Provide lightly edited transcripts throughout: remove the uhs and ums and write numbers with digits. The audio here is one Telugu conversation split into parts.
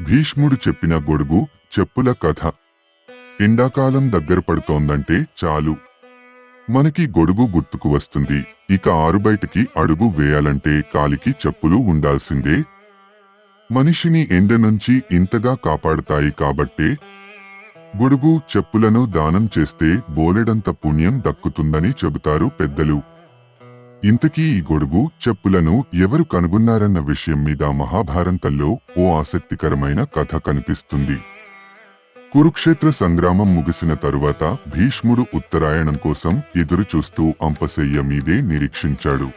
భీష్ముడు చెప్పిన గొడుగు చెప్పుల కథ. ఎండాకాలం దగ్గర పడుతోందంటే చాలు మనకి గొడుగు గుర్తుకు వస్తుంది. ఇక ఆరుబయటికి అడుగు వేయాలంటే కాలికి చెప్పులు ఉండాల్సిందే. మనిషిని ఎండ నుంచి ఇంతగా కాపాడుతాయి కాబట్టే గొడుగు చెప్పులను దానం చేస్తే బోలెడంత పుణ్యం దక్కుతుందని చెబుతారు పెద్దలు. ఇంతకీ ఈ గొడుగు చెప్పులను ఎవరు కనుగొన్నారన్న విషయం మీద మహాభారతంలో ఓ ఆసక్తికరమైన కథ కనిపిస్తుంది. కురుక్షేత్ర సంగ్రామం ముగిసిన తరువాత భీష్ముడు ఉత్తరాయణం కోసం ఎదురు చూస్తూ అంపశయ్య మీదే నిరీక్షించాడు.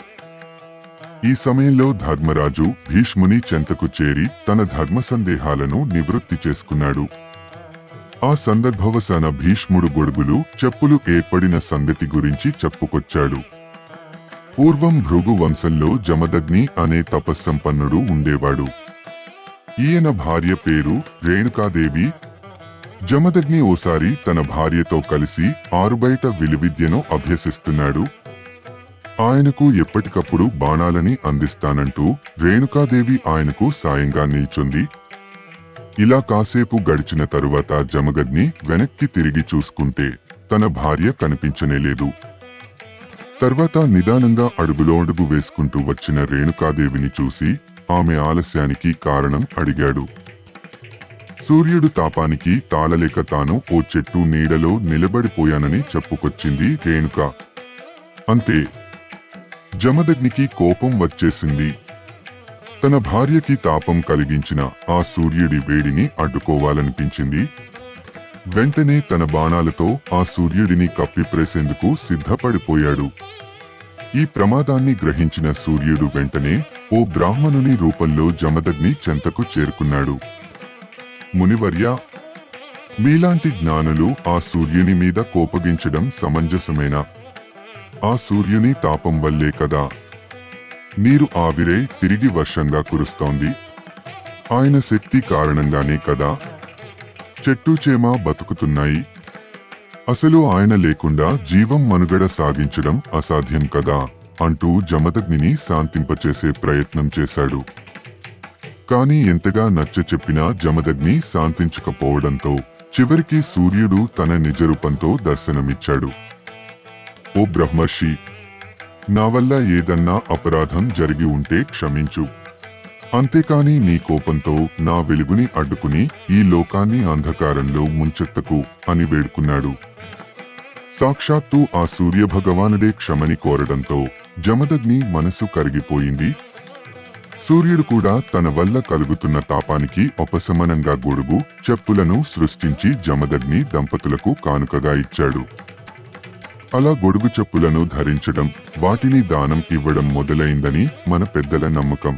ఈ సమయంలో ధర్మరాజు భీష్ముని చెంతకు చేరి తన ధర్మ సందేహాలను నివృత్తి చేసుకున్నాడు. ఆ సందర్భవశాన భీష్ముడు గొడుగులు చెప్పులు ఏర్పడిన సంగతి గురించి చెప్పుకొచ్చాడు. పూర్వం భృగు వంశంలో జమదగ్ని అనే తపస్సంపన్నుడు ఉండేవాడు. ఈయన భార్య పేరు రేణుకాదేవి. జమదగ్ని ఓసారి తన భార్యతో కలిసి ఆరుబయట విలువిద్యను అభ్యసిస్తున్నాడు. ఆయనకు ఎప్పటికప్పుడు బాణాలని అందిస్తానంటూ రేణుకాదేవి ఆయనకు సాయంగా నిల్చుంది. ఇలా కాసేపు గడిచిన తరువాత జమదగ్ని వెనక్కి తిరిగి చూసుకుంటే తన భార్య కనిపించనేలేదు. తర్వాత నిదానంగా అడుగులో అడుగు వేసుకుంటూ వచ్చిన రేణుకాదేవిని చూసి ఆమె ఆలస్యానికి కారణం అడిగాడు. సూర్యుడు తాపానికి తాళలేక తాను ఓ చెట్టు నీడలో నిలబడిపోయానని చెప్పుకొచ్చింది రేణుక. అంతే, జమదగ్నికి కోపం వచ్చేసింది. తన భార్యకి తాపం కలిగించిన ఆ సూర్యుడి వేడిని అడ్డుకోవాలనిపించింది. వెంటనే తన బాణాలతో ఆ సూర్యుడిని కప్పిప్రేసేందుకు సిద్ధపడిపోయాడు. ఈ ప్రమాదాన్ని గ్రహించిన సూర్యుడు వెంటనే ఓ బ్రాహ్మణుని రూపంలో జమదగ్ని చెంతకు చేరుకున్నాడు. మునివర్య, మీలాంటి జ్ఞానులు ఆ సూర్యుని మీద కోపగించడం సమంజసమేనా? ఆ సూర్యుని తాపం వల్లే కదా నీరు ఆవిరై తిరిగి వర్షంగా కురుస్తోంది. ఆయన శక్తి కారణంగానే కదా చెట్టు చేమ బతుకుతున్నాయి. అసలు ఆయన లేకుండా జీవం మనుగడ సాగించడం అసాధ్యం కదా అంటూ జమదగ్నిని శాంతింపచేసే ప్రయత్నం చేశాడు. కాని ఎంతగా నచ్చ చెప్పినా జమదగ్ని శాంతించకపోవడంతో చివరికి సూర్యుడు తన నిజరూపంతో దర్శనమిచ్చాడు. ఓ బ్రహ్మర్షి, నా వల్ల ఏదన్నా అపరాధం జరిగి ఉంటే క్షమించు. అంతేకాని నీ కోపంతో నా వెలుగుని అడ్డుకుని ఈ లోకాన్ని అంధకారంలో ముంచెత్తకు అని వేడుకున్నాడు. సాక్షాత్తు ఆ సూర్యభగవానుడే క్షమని కోరడంతో జమదగ్ని మనసు కరిగిపోయింది. సూర్యుడు కూడా తన వల్ల కలుగుతున్న తాపానికి ఉపశమనంగా గొడుగు చెప్పులను సృష్టించి జమదగ్ని దంపతులకు కానుకగా ఇచ్చాడు. అలా గొడుగు చెప్పులను ధరించడం, వాటిని దానం ఇవ్వడం మొదలైందని మన పెద్దల నమ్మకం.